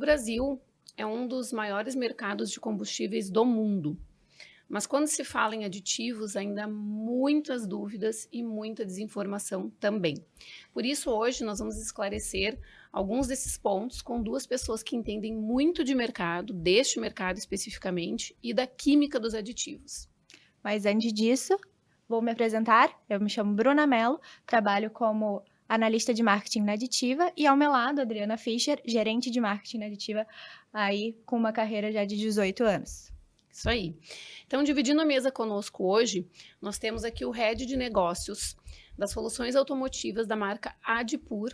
Brasil é um dos maiores mercados de combustíveis do mundo, mas quando se fala em aditivos, ainda há muitas dúvidas e muita desinformação também. Por isso, hoje nós vamos esclarecer alguns desses pontos com duas pessoas que entendem muito de mercado, deste mercado especificamente, e da química dos aditivos. Mas antes disso, vou me apresentar. Eu me chamo Bruna Mello, trabalho como analista de marketing na Aditiva e ao meu lado, Adriana Fischer, gerente de marketing na Aditiva, aí com uma carreira já de 18 anos. Isso aí. Então, dividindo a mesa conosco hoje, nós temos aqui o Head de Negócios das Soluções Automotivas da marca Adipur,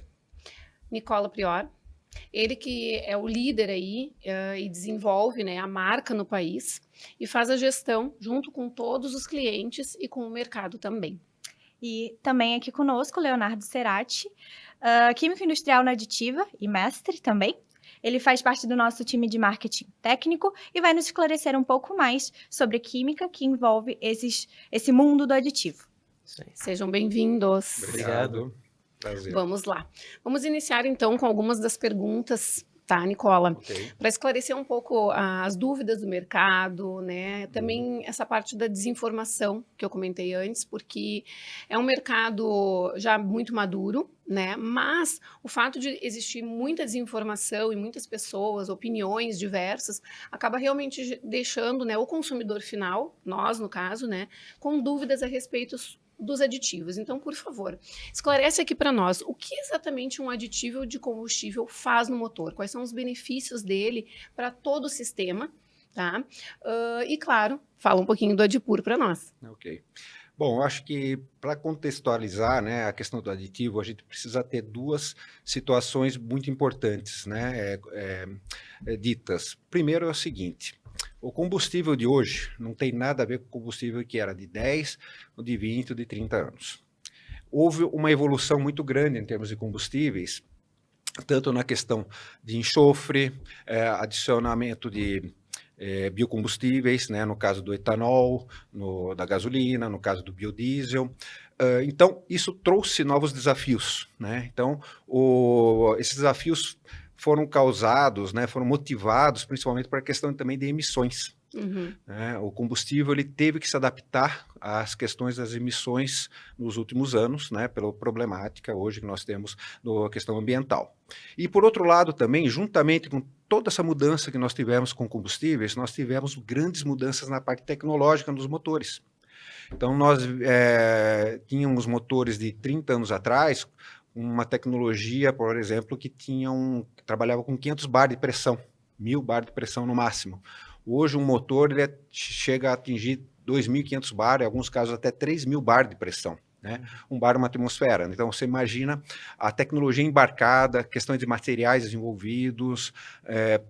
Nicola Prior. Ele que é o líder aí e desenvolve, né, a marca no país e faz a gestão junto com todos os clientes e com o mercado também. E também aqui conosco, Leonardo Cerati, químico industrial na Aditiva e mestre também. Ele faz parte do nosso time de marketing técnico e vai nos esclarecer um pouco mais sobre química que envolve esse mundo do aditivo. Sejam bem-vindos. Obrigado. Prazer. Vamos lá. Vamos iniciar então com algumas das perguntas, tá, Nicola? Ok. Para esclarecer um pouco as dúvidas do mercado, né? Também essa parte da desinformação que eu comentei antes, porque é um mercado já muito maduro, né? Mas o fato de existir muita desinformação e muitas pessoas, opiniões diversas, acaba realmente deixando, né, o consumidor final, nós no caso, né, com dúvidas a respeito dos aditivos. Então, por favor, esclarece aqui para nós o que exatamente um aditivo de combustível faz no motor, quais são os benefícios dele para todo o sistema, tá? E, claro, fala um pouquinho do Adipur para nós. Ok. Bom, eu acho que para contextualizar, né, a questão do aditivo, a gente precisa ter duas situações muito importantes, né, ditas. Primeiro é o seguinte: o combustível de hoje não tem nada a ver com o combustível que era de 10, ou de 20, ou de 30 anos. Houve uma evolução muito grande em termos de combustíveis, tanto na questão de enxofre, adicionamento de biocombustíveis, né, no caso do etanol, da gasolina, no caso do biodiesel. Então, isso trouxe novos desafios, né? Então, esses desafios foram causados, né, foram motivados principalmente para a questão também de emissões. Né? O combustível ele teve que se adaptar às questões das emissões nos últimos anos, né, pela problemática hoje que nós temos da questão ambiental. E por outro lado também, juntamente com toda essa mudança que nós tivemos com combustíveis, nós tivemos grandes mudanças na parte tecnológica dos motores. Então nós tínhamos motores de 30 anos atrás, uma tecnologia, por exemplo, que trabalhava com 500 bar de pressão, 1000 bar de pressão no máximo. Hoje um motor chega a atingir 2.500 bar, em alguns casos até 3.000 bar de pressão, né? Um bar uma atmosfera. Então você imagina a tecnologia embarcada, questões de materiais desenvolvidos,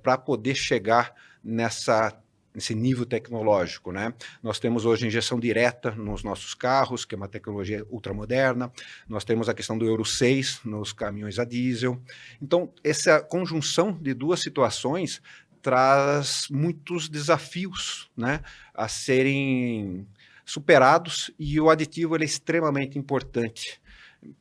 para poder chegar nesse nível tecnológico, né? Nós temos hoje injeção direta nos nossos carros, que é uma tecnologia ultramoderna. Nós temos a questão do Euro 6 nos caminhões a diesel. Então, essa conjunção de duas situações traz muitos desafios, né, a serem superados, e o aditivo ele é extremamente importante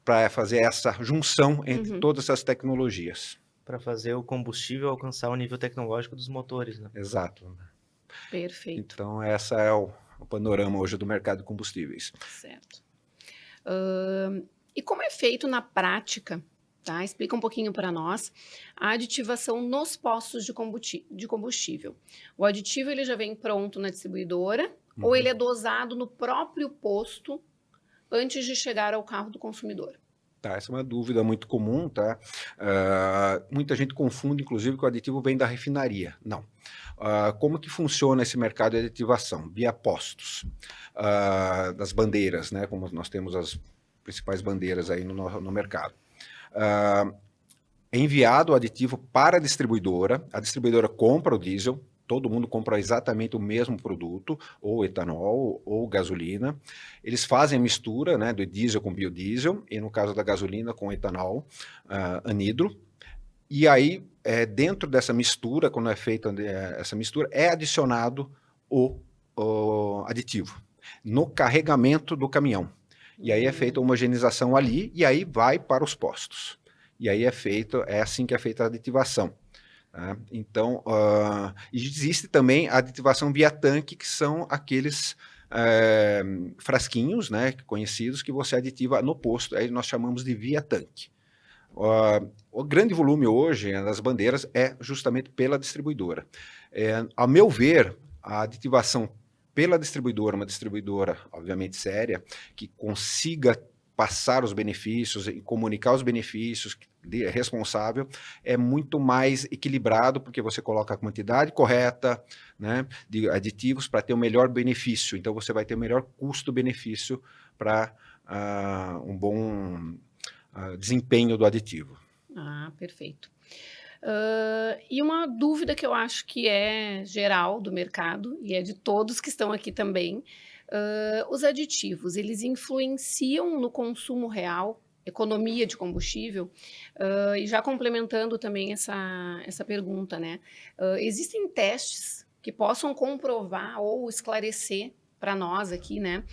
para fazer essa junção entre todas essas tecnologias. Para fazer o combustível alcançar o nível tecnológico dos motores, né? Exato. Perfeito. Então, essa é o panorama hoje do mercado de combustíveis. Certo. E como é feito na prática, tá? Explica um pouquinho para nós a aditivação nos postos de combustível. O aditivo ele já vem pronto na distribuidora ou ele é dosado no próprio posto antes de chegar ao carro do consumidor? Tá, essa é uma dúvida muito comum, tá? Muita gente confunde, inclusive, que o aditivo vem da refinaria. Não. Como que funciona esse mercado de aditivação? Via postos, das bandeiras, né? Como nós temos as principais bandeiras aí no mercado. É enviado o aditivo para a distribuidora compra o diesel, todo mundo compra exatamente o mesmo produto, ou etanol, ou gasolina. Eles fazem a mistura, né, do diesel com biodiesel, e no caso da gasolina com etanol anidro. E aí, dentro dessa mistura, quando é feita essa mistura, é adicionado o aditivo no carregamento do caminhão. E aí é feita a homogeneização ali, e aí vai para os postos. E aí é assim que é feita a aditivação. Tá? Então, existe também a aditivação via tanque, que são aqueles frasquinhos, né, conhecidos, que você aditiva no posto, aí nós chamamos de via tanque. O grande volume hoje das bandeiras é justamente pela distribuidora. Ao meu ver, a aditivação pela distribuidora, uma distribuidora obviamente séria, que consiga passar os benefícios e comunicar os benefícios, responsável, é muito mais equilibrado, porque você coloca a quantidade correta, né, de aditivos para ter o melhor benefício. Então você vai ter o melhor custo-benefício para um bom desempenho do aditivo. Ah, perfeito. E uma dúvida que eu acho que é geral do mercado, e é de todos que estão aqui também, os aditivos, eles influenciam no consumo real, economia de combustível? E já complementando também essa pergunta, né? Existem testes que possam comprovar ou esclarecer para nós aqui, né,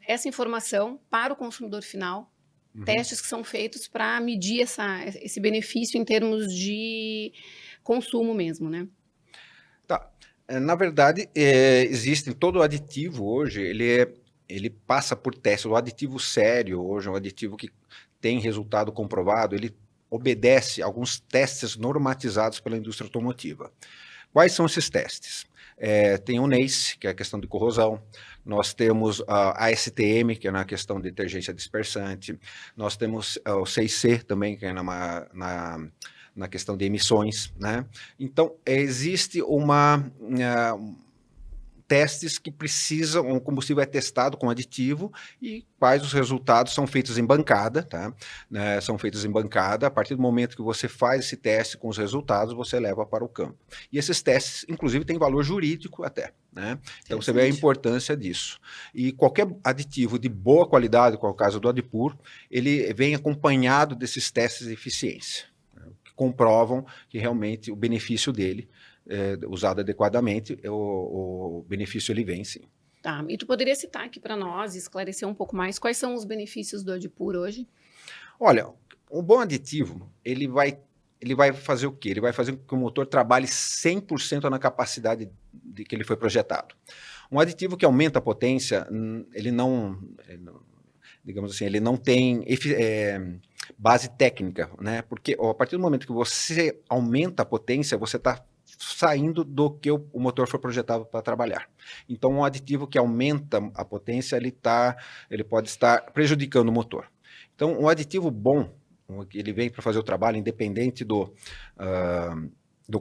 essa informação para o consumidor final? Testes que são feitos para medir esse benefício em termos de consumo mesmo, né? Tá. Na verdade, existem todo o aditivo hoje, ele passa por teste. O aditivo sério hoje, um aditivo que tem resultado comprovado, ele obedece a alguns testes normatizados pela indústria automotiva. Quais são esses testes? Tem o NACE, que é a questão de corrosão, nós temos a ASTM, que é na questão de detergência dispersante, nós temos o 6C também, que é na questão de emissões, né? Então, existe testes que precisam, o combustível é testado com aditivo e quais os resultados são feitos em bancada, tá? São feitos em bancada, a partir do momento que você faz esse teste com os resultados, você leva para o campo. E esses testes, inclusive, têm valor jurídico até, né? Então você vê a importância disso. E qualquer aditivo de boa qualidade, como é o caso do Adipur, ele vem acompanhado desses testes de eficiência, né, que comprovam que realmente o benefício dele, usado adequadamente, o benefício ele vem, sim. Tá, e tu poderia citar aqui para nós, esclarecer um pouco mais, quais são os benefícios do Adipur hoje? Olha, um bom aditivo, ele vai fazer o quê? Ele vai fazer com que o motor trabalhe 100% na capacidade de que ele foi projetado. Um aditivo que aumenta a potência, ele não digamos assim, ele não tem base técnica, né? Porque a partir do momento que você aumenta a potência, você está saindo do que o motor foi projetado para trabalhar. Então, um aditivo que aumenta a potência, ele pode estar prejudicando o motor. Então, um aditivo bom, ele vem para fazer o trabalho, independente do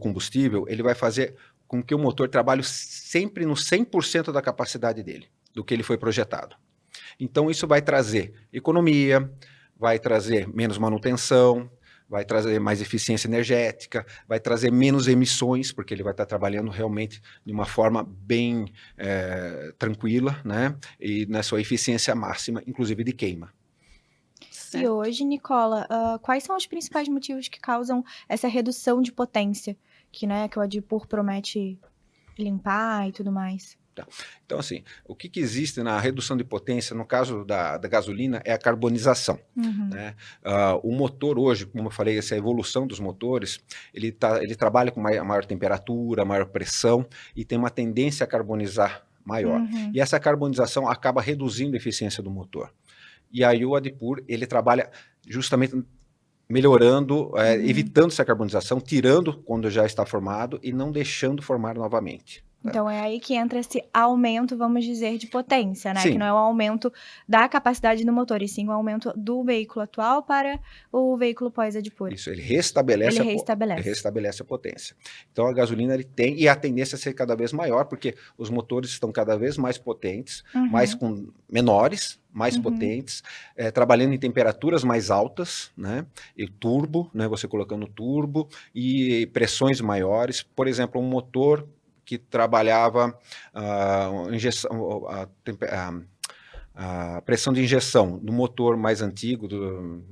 combustível, ele vai fazer com que o motor trabalhe sempre no 100% da capacidade dele, do que ele foi projetado. Então, isso vai trazer economia, vai trazer menos manutenção, vai trazer mais eficiência energética, vai trazer menos emissões, porque ele vai estar trabalhando realmente de uma forma bem tranquila, né? E na sua eficiência máxima, inclusive de queima. E hoje, Nicola, quais são os principais motivos que causam essa redução de potência que o Adipur promete limpar e tudo mais? Então, assim, o que existe na redução de potência, no caso da gasolina, é a carbonização. Né? O motor hoje, como eu falei, essa evolução dos motores, ele trabalha com maior temperatura, maior pressão e tem uma tendência a carbonizar maior. E essa carbonização acaba reduzindo a eficiência do motor. E aí o Adipur, ele trabalha justamente melhorando, evitando essa carbonização, tirando quando já está formado e não deixando formar novamente. Então é aí que entra esse aumento, vamos dizer, de potência, né? Sim. Que não é o aumento da capacidade do motor, e sim o aumento do veículo atual para o veículo pós-Adipur. Isso, ele restabelece a potência. Então a gasolina ele tem, e a tendência a ser cada vez maior, porque os motores estão cada vez mais potentes, menores, mais potentes, trabalhando em temperaturas mais altas, né? E turbo, né? Você colocando turbo e pressões maiores. Por exemplo, um motor que trabalhava a pressão de injeção no motor mais antigo,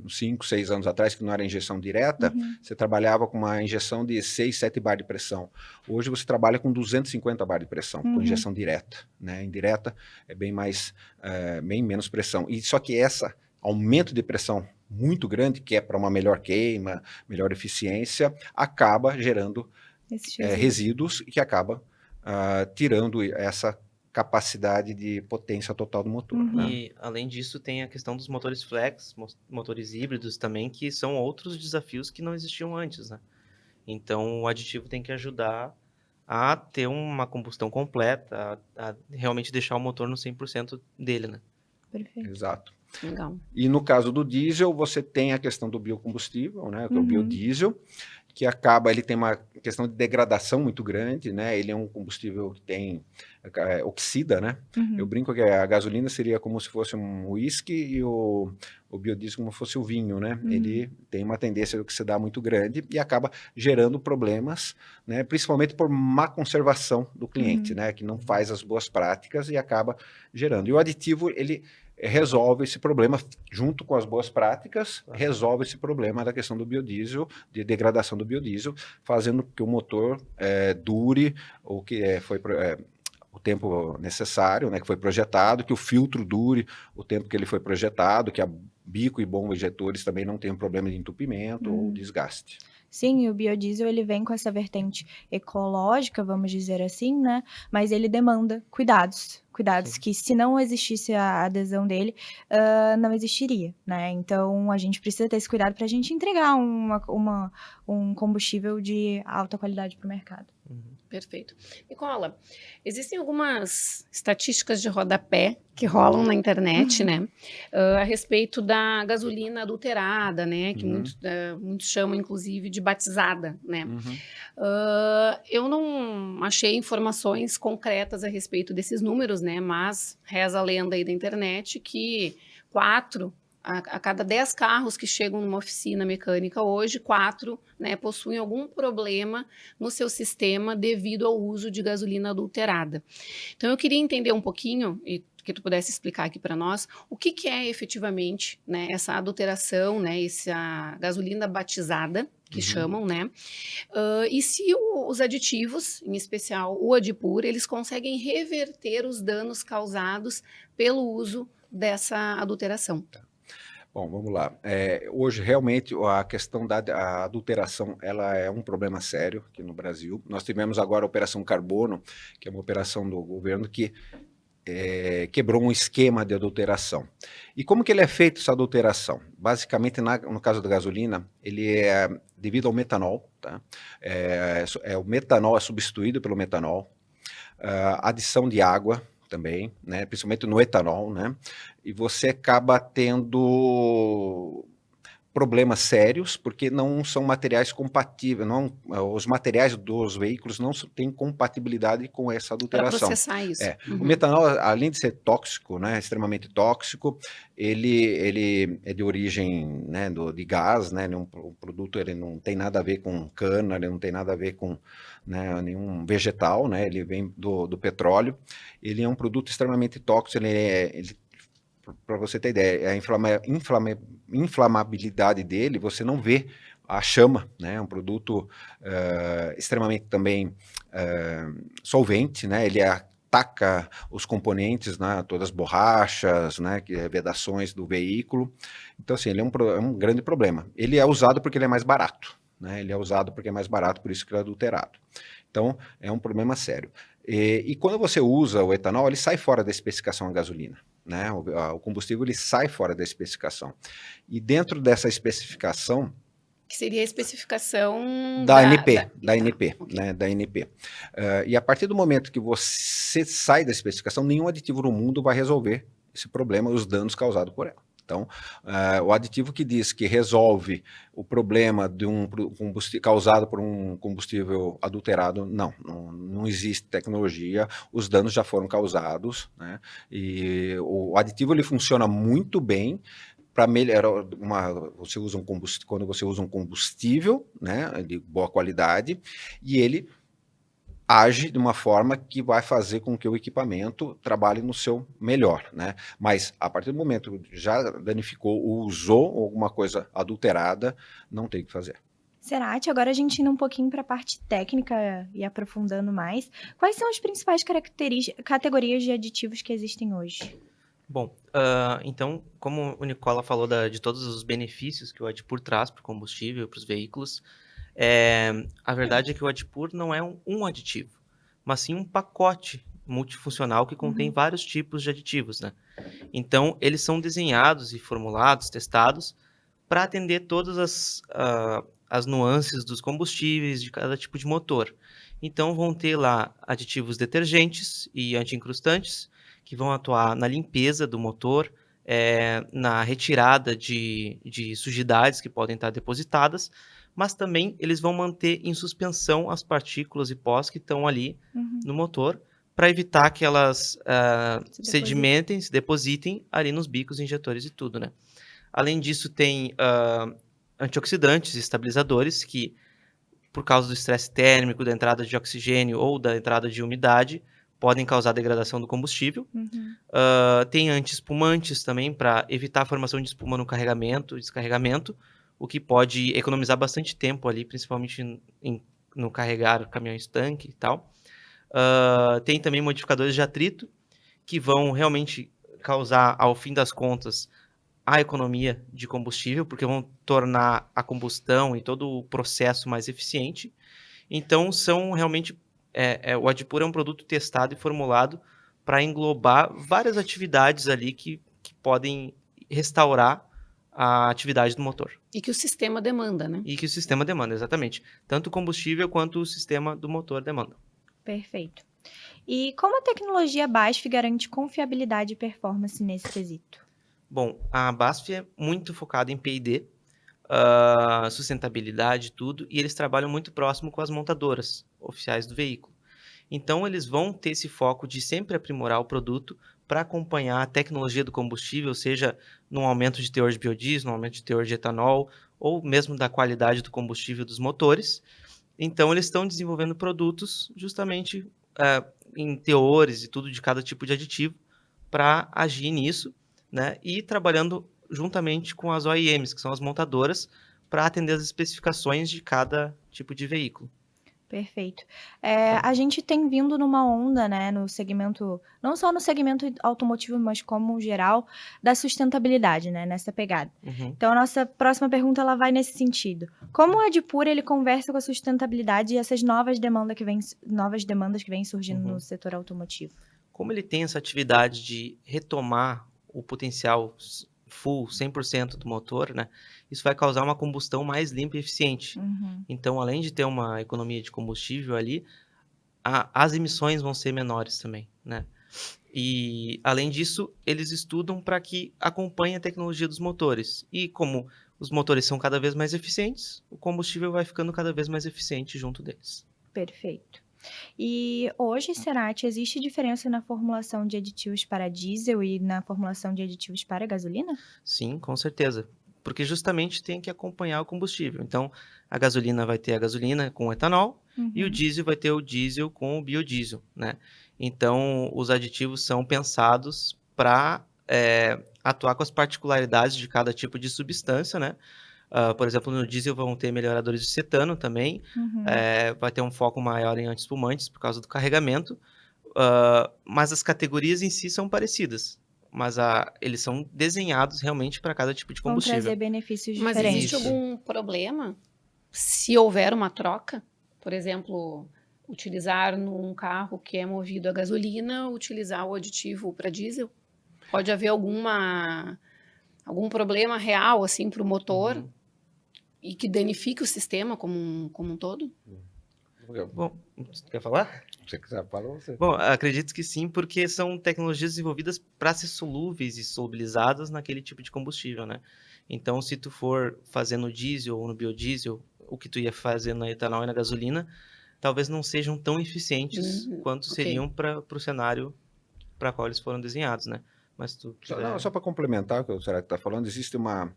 5, 6 anos atrás, que não era injeção direta, você trabalhava com uma injeção de 6, 7 bar de pressão. Hoje você trabalha com 250 bar de pressão, com injeção direta. Né? Indireta é bem menos pressão. E só que esse aumento de pressão muito grande, que é para uma melhor queima, melhor eficiência, acaba gerando Esses resíduos. resíduos que acaba tirando essa capacidade de potência total do motor, Uhum. né? E, além disso, tem a questão dos motores flex, motores híbridos também, que são outros desafios que não existiam antes, né? Então, o aditivo tem que ajudar a ter uma combustão completa, a realmente deixar o motor no 100% dele, né? Perfeito. Exato. Legal. E no caso do diesel, você tem a questão do biocombustível, né, que é o Uhum. biodiesel, que ele tem uma questão de degradação muito grande, né? Ele é um combustível que tem oxida, né? Uhum. Eu brinco que a gasolina seria como se fosse um uísque e o biodiesel como se fosse o vinho, né? Uhum. Ele tem uma tendência a oxidar muito grande e acaba gerando problemas, né? Principalmente por má conservação do cliente, Uhum. né? Que não faz as boas práticas e acaba gerando. E o aditivo, ele resolve esse problema junto com as boas práticas, resolve esse problema da questão do biodiesel, de degradação do biodiesel, fazendo que o motor dure o que foi o tempo necessário, né, que foi projetado, que o filtro dure o tempo que ele foi projetado, que a bico e bomba injetores também não tenham problema de entupimento ou desgaste. Sim, e o biodiesel ele vem com essa vertente ecológica, vamos dizer assim, né? Mas ele demanda cuidados Sim. que se não existisse a adesão dele, não existiria, né? Então a gente precisa ter esse cuidado para a gente entregar um combustível de alta qualidade para o mercado. Perfeito. Nicola, existem algumas estatísticas de rodapé que rolam na internet, né, a respeito da gasolina adulterada, né, que muitos chamam, inclusive, de batizada, né. Eu não achei informações concretas a respeito desses números, né, mas reza a lenda aí da internet que 4 a cada 10 carros que chegam numa oficina mecânica hoje, 4, né, possuem algum problema no seu sistema devido ao uso de gasolina adulterada. Então eu queria entender um pouquinho, e que tu pudesse explicar aqui para nós, o que é efetivamente, né, essa adulteração, né, essa gasolina batizada, que chamam, né, e se os aditivos, em especial o Adipur, eles conseguem reverter os danos causados pelo uso dessa adulteração. Bom, vamos lá. Hoje, realmente, a questão da adulteração, ela é um problema sério aqui no Brasil. Nós tivemos agora a Operação Carbono, que é uma operação do governo que quebrou um esquema de adulteração. E como que ele é feito, essa adulteração? Basicamente, no caso da gasolina, ele é devido ao metanol, tá? O metanol é substituído pelo metanol, adição de água também, né? Principalmente no etanol, né? E você acaba tendo problemas sérios, porque não são materiais compatíveis, os materiais dos veículos não têm compatibilidade com essa Para adulteração. processar isso. O metanol, além de ser tóxico, né, extremamente tóxico, ele é de origem, né, de gás, né, o produto ele não tem nada a ver com cana, ele não tem nada a ver com, né, nenhum vegetal, né, ele vem do petróleo, ele é um produto extremamente tóxico, para você ter ideia, a inflamabilidade dele, você não vê a chama, né? É um produto extremamente também solvente, né? Ele ataca os componentes, né? Todas as borrachas, né? Vedações do veículo. Então, assim, ele é um grande problema. Ele é usado porque ele é mais barato, né? Ele é usado porque é mais barato, por isso que ele é adulterado. Então, é um problema sério. E quando você usa o etanol, ele sai fora da especificação a gasolina, né? O combustível ele sai fora da especificação. E dentro dessa especificação... Que seria a especificação da ANP, okay. né? Da ANP. E a partir do momento que você sai da especificação, nenhum aditivo no mundo vai resolver esse problema, os danos causados por ela. Então, o aditivo que diz que resolve o problema de um combustível causado por um combustível adulterado, não existe tecnologia, os danos já foram causados, né? E o aditivo ele funciona muito bem para melhorar quando você usa um combustível, né, de boa qualidade, e ele age de uma forma que vai fazer com que o equipamento trabalhe no seu melhor, né? Mas a partir do momento que já danificou ou usou alguma coisa adulterada, não tem o que fazer. Cerati, agora a gente indo um pouquinho para a parte técnica e aprofundando mais, quais são as principais categorias de aditivos que existem hoje? Bom, então, como o Nicola falou de todos os benefícios que o Adpur traz para o combustível e para os veículos, a verdade é que o Adpur não é um aditivo, mas sim um pacote multifuncional que contém Uhum. vários tipos de aditivos, né? Então, eles são desenhados e formulados, testados, para atender todas as nuances dos combustíveis de cada tipo de motor. Então, vão ter lá aditivos detergentes e anti-incrustantes, que vão atuar na limpeza do motor, na retirada de sujidades que podem estar depositadas, mas também eles vão manter em suspensão as partículas e pós que estão ali Uhum. no motor, para evitar que elas Se deposita. sedimentem, se depositem ali nos bicos, injetores e tudo, né? Além disso, tem antioxidantes e estabilizadores que, por causa do estresse térmico, da entrada de oxigênio ou da entrada de umidade, podem causar degradação do combustível. Uhum. Tem anti-espumantes também para evitar a formação de espuma no carregamento e descarregamento, o que pode economizar bastante tempo ali, principalmente no carregar caminhões tanque e tal. Tem também modificadores de atrito, que vão realmente causar, ao fim das contas, a economia de combustível, porque vão tornar a combustão e todo o processo mais eficiente. Então, são realmente. O Adpur é um produto testado e formulado para englobar várias atividades ali que podem restaurar a atividade do motor. E que o sistema demanda, né? E que o sistema demanda, exatamente. Tanto o combustível quanto o sistema do motor demandam. Perfeito. E como a tecnologia BASF garante confiabilidade e performance nesse quesito? Bom, a BASF é muito focada em P&D, sustentabilidade, tudo, e eles trabalham muito próximo com as montadoras oficiais do veículo. Então, eles vão ter esse foco de sempre aprimorar o produto para acompanhar a tecnologia do combustível, seja num aumento de teor de biodiesel, num aumento de teor de etanol, ou mesmo da qualidade do combustível dos motores. Então, eles estão desenvolvendo produtos justamente em teores e tudo de cada tipo de aditivo para agir nisso, né? E trabalhando juntamente com as OEMs, que são as montadoras, para atender as especificações de cada tipo de veículo. Perfeito. A gente tem vindo numa onda, né, no segmento, não só no segmento automotivo, mas como geral, da sustentabilidade, né, nessa pegada. Uhum. Então, a nossa próxima pergunta, ela vai nesse sentido. Como o Adpur, ele conversa com a sustentabilidade e essas novas demandas que vêm surgindo no setor automotivo? Como ele tem essa atividade de retomar o potencial full, 100% do motor, né, isso vai causar uma combustão mais limpa e eficiente. Uhum. Então, além de ter uma economia de combustível ali, as emissões vão ser menores também, né? E, além disso, eles estudam para que acompanhe a tecnologia dos motores. E como os motores são cada vez mais eficientes, o combustível vai ficando cada vez mais eficiente junto deles. Perfeito. E hoje, Serati, existe diferença na formulação de aditivos para diesel e na formulação de aditivos para gasolina? Sim, com certeza. Porque justamente tem que acompanhar o combustível. Então, a gasolina vai ter a gasolina com etanol e o Uhum. diesel vai ter o diesel com o biodiesel, né? Então, os aditivos são pensados para atuar com as particularidades de cada tipo de substância, né? Por exemplo, no diesel vão ter melhoradores de cetano também, Uhum. vai ter um foco maior em anti-espumantes por causa do carregamento, mas as categorias em si são parecidas. Mas eles são desenhados realmente para cada tipo de Vão combustível. trazer benefícios Mas diferentes. existe algum problema se houver uma troca? Por exemplo, utilizar num carro que é movido a gasolina, utilizar o aditivo para diesel? Pode haver algum problema real assim para o motor Uhum. e que danifique o sistema como um todo? Bom, você quer falar? Se você quiser falar, você. Bom, acredito que sim, porque são tecnologias desenvolvidas para ser solúveis e solubilizadas naquele tipo de combustível, né? Então, se tu for fazer no diesel ou no biodiesel, o que tu ia fazer na etanol e na gasolina, talvez não sejam tão eficientes quanto ok. seriam para o cenário para qual eles foram desenhados, né? Mas tu quiser... Só para complementar o que o Será está falando, existe uma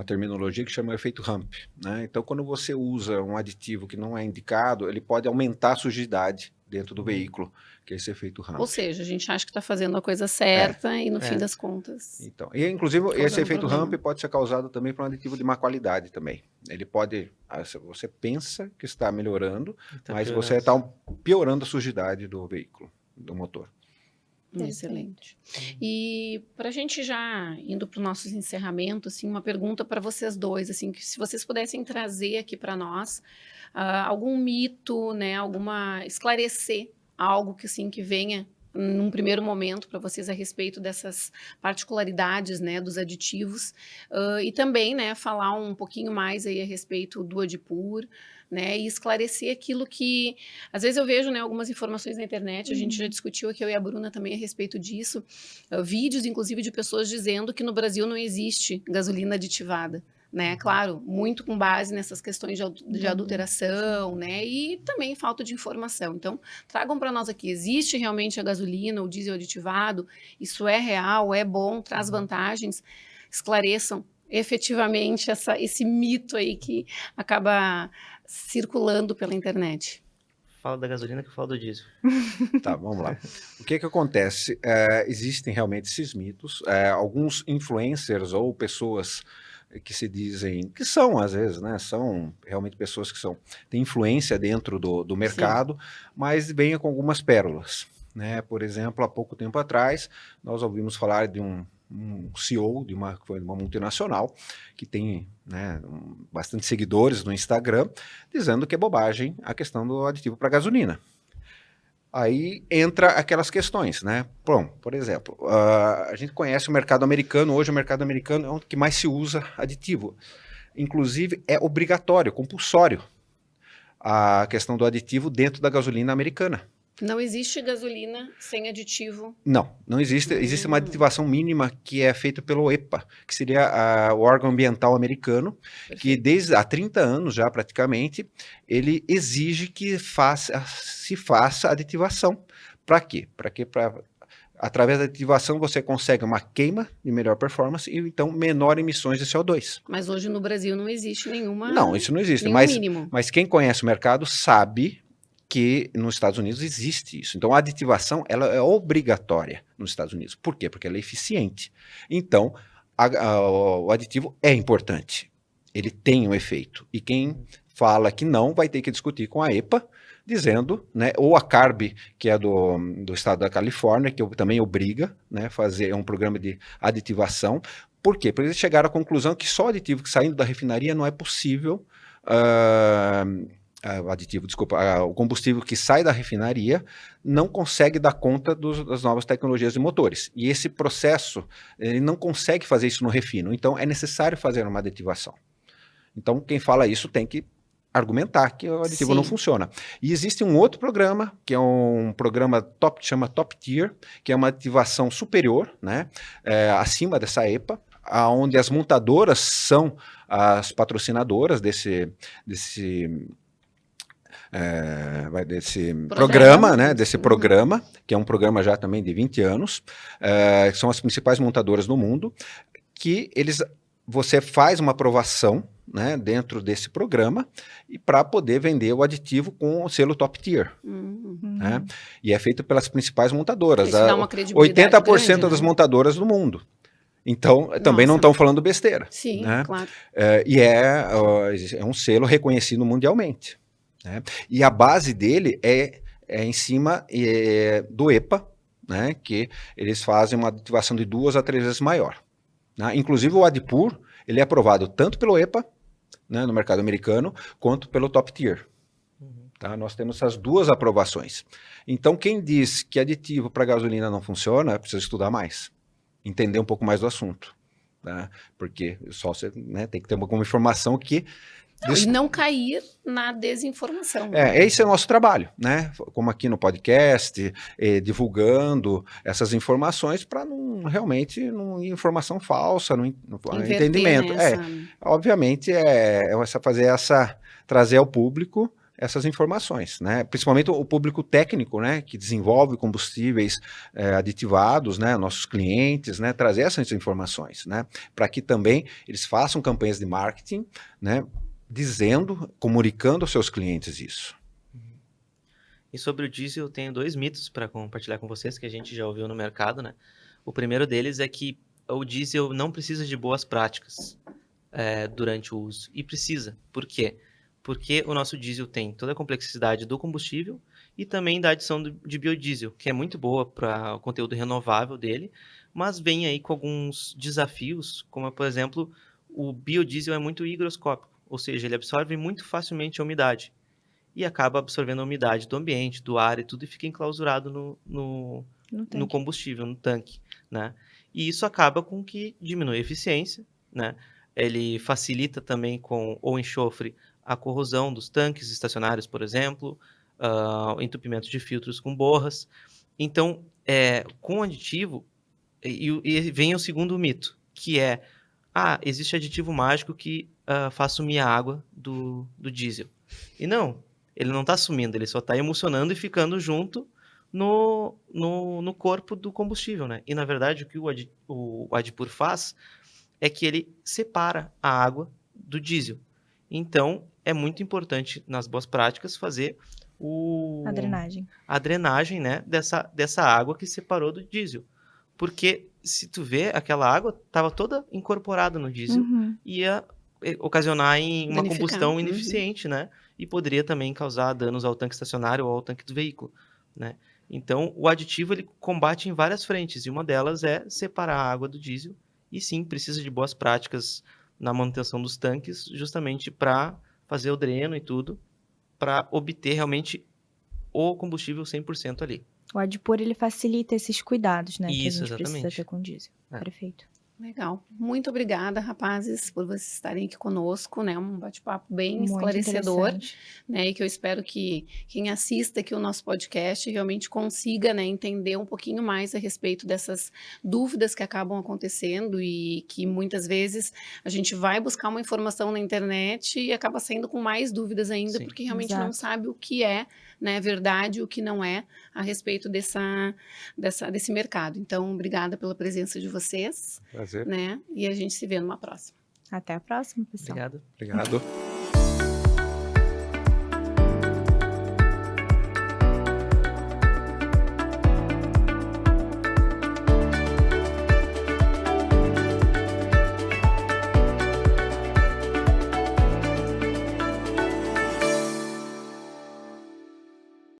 terminologia que chama efeito ramp, né? Então, quando você usa um aditivo que não é indicado, ele pode aumentar a sujidade dentro do veículo, que é esse efeito ramp. Ou seja, a gente acha que está fazendo a coisa certa e no fim das contas. Então, e inclusive esse Causando efeito problema. ramp pode ser causado também por um aditivo de má qualidade também. Ele pode, você pensa que está melhorando, Tá mas piorando. você está piorando a sujidade do veículo, do motor. Excelente. E para a gente já indo para os nossos encerramentos, assim, uma pergunta para vocês dois, assim, que se vocês pudessem trazer aqui para nós algum mito, né, esclarecer algo que assim que venha num primeiro momento para vocês a respeito dessas particularidades, né, dos aditivos, e também, né, falar um pouquinho mais aí a respeito do Adipur, né, e esclarecer aquilo que às vezes eu vejo, né, algumas informações na internet, a gente já discutiu aqui, eu e a Bruna também a respeito disso, vídeos inclusive de pessoas dizendo que no Brasil não existe gasolina aditivada. Né, claro, muito com base nessas questões de adulteração, né, e também falta de informação. Então, tragam para nós aqui, existe realmente a gasolina, o diesel aditivado, isso é real, é bom, traz vantagens, esclareçam efetivamente esse mito aí que acaba circulando pela internet. Fala da gasolina que eu falo do diesel. Tá, vamos lá. O que acontece? Existem realmente esses mitos, alguns influencers ou pessoas que se dizem, que são às vezes, né, são realmente pessoas que têm influência dentro do mercado, mas vêm com algumas pérolas, né? Por exemplo, há pouco tempo atrás, nós ouvimos falar de um CEO de uma multinacional que tem, né, bastante seguidores no Instagram, dizendo que é bobagem a questão do aditivo para gasolina. Aí entra aquelas questões, né? Bom, por exemplo, a gente conhece o mercado americano, hoje o mercado americano é o que mais se usa aditivo. Inclusive é obrigatório, compulsório, a questão do aditivo dentro da gasolina americana. Não existe gasolina sem aditivo? Não existe. Existe uma aditivação mínima que é feita pelo EPA, que seria o órgão ambiental americano, que desde há 30 anos já praticamente, ele exige que se faça aditivação. Para quê? Através da aditivação você consegue uma queima de melhor performance e então menor emissões de CO2. Mas hoje no Brasil não existe nenhuma... Não, isso não existe. Mínimo. Mas quem conhece o mercado sabe que nos Estados Unidos existe isso. Então, a aditivação ela é obrigatória nos Estados Unidos. Por quê? Porque ela é eficiente. Então, o aditivo é importante. Ele tem um efeito. E quem fala que não vai ter que discutir com a EPA, dizendo, né, ou a CARB, que é do estado da Califórnia, que também obriga, né, fazer um programa de aditivação. Por quê? Porque eles chegaram à conclusão que só aditivo que saindo da refinaria não é possível... o combustível que sai da refinaria não consegue dar conta das novas tecnologias de motores. E esse processo, ele não consegue fazer isso no refino. Então, é necessário fazer uma aditivação. Então, quem fala isso tem que argumentar que o aditivo não funciona. E existe um outro programa, que é um programa que chama Top Tier, que é uma aditivação superior, né, acima dessa EPA, onde as montadoras são as patrocinadoras desse programa, né, desse programa, que é um programa já também de 20 anos, que são as principais montadoras no mundo, que você faz uma aprovação, né, dentro desse programa e para poder vender o aditivo com o selo Top Tier. Né? E é feito pelas principais montadoras. Isso dá uma credibilidade 80% grande, das né? montadoras do mundo. Então, também não estão falando besteira. Sim, né? claro. E é um selo reconhecido mundialmente. Né? E a base dele é em cima do EPA, né? Que eles fazem uma aditivação de 2 a 3 vezes maior. Né? Inclusive o Adipur, ele é aprovado tanto pelo EPA, né, no mercado americano, quanto pelo Top Tier. Tá? Nós temos essas duas aprovações. Então, quem diz que aditivo para gasolina não funciona, precisa estudar mais, entender um pouco mais do assunto. Tá? Porque só você, né, tem que ter alguma informação que... E não cair na desinformação. Esse é o nosso trabalho, né? Como aqui no podcast, divulgando essas informações para realmente não ir informação falsa, não entendimento. Obviamente trazer ao público essas informações, né? Principalmente o público técnico, né? Que desenvolve combustíveis aditivados, né? Nossos clientes, né? Trazer essas informações, né? Para que também eles façam campanhas de marketing, né? Comunicando aos seus clientes isso. E sobre o diesel, eu tenho 2 mitos para compartilhar com vocês, que a gente já ouviu no mercado, né? O primeiro deles é que o diesel não precisa de boas práticas durante o uso. E precisa. Por quê? Porque o nosso diesel tem toda a complexidade do combustível e também da adição de biodiesel, que é muito boa para o conteúdo renovável dele, mas vem aí com alguns desafios, como por exemplo, o biodiesel é muito higroscópico, ou seja, ele absorve muito facilmente a umidade e acaba absorvendo a umidade do ambiente, do ar e tudo, e fica enclausurado No no tanque. combustível, no tanque, né? E isso acaba com que diminui a eficiência, né? Ele facilita também com o enxofre a corrosão dos tanques estacionários, por exemplo, o entupimento de filtros com borras. Então, com aditivo, e vem o segundo mito, que é, existe aditivo mágico que faz sumir a água do diesel. E não, ele não está sumindo, ele só está emulsionando e ficando junto no corpo do combustível, né? E, na verdade, o que o Adipur faz é que ele separa a água do diesel. Então, é muito importante, nas boas práticas, fazer A a drenagem, né, dessa água que separou do diesel. Porque, se tu vê, aquela água estava toda incorporada no diesel, Uhum. ia ocasionar em uma Danificar. combustão Uhum. ineficiente, né? E poderia também causar danos ao tanque estacionário ou ao tanque do veículo, né? Então, o aditivo ele combate em várias frentes, e uma delas é separar a água do diesel, e sim, precisa de boas práticas na manutenção dos tanques, justamente para fazer o dreno e tudo, para obter realmente o combustível 100% ali. O Adipur, ele facilita esses cuidados, né? Que a Isso, gente precisa exatamente. ter com o diesel. É. Perfeito. Legal. Muito obrigada, rapazes, por vocês estarem aqui conosco, né? Um bate-papo bem Muito esclarecedor, interessante. né? E que eu espero que quem assista aqui o nosso podcast realmente consiga, né, entender um pouquinho mais a respeito dessas dúvidas que acabam acontecendo e que muitas vezes a gente vai buscar uma informação na internet e acaba saindo com mais dúvidas ainda, Sim. porque realmente não Exato. sabe o que é, né, verdade e o que não é a respeito desse mercado. Então, obrigada pela presença de vocês. Prazer. Né? E a gente se vê numa próxima. Até a próxima, pessoal. Obrigado. Obrigado.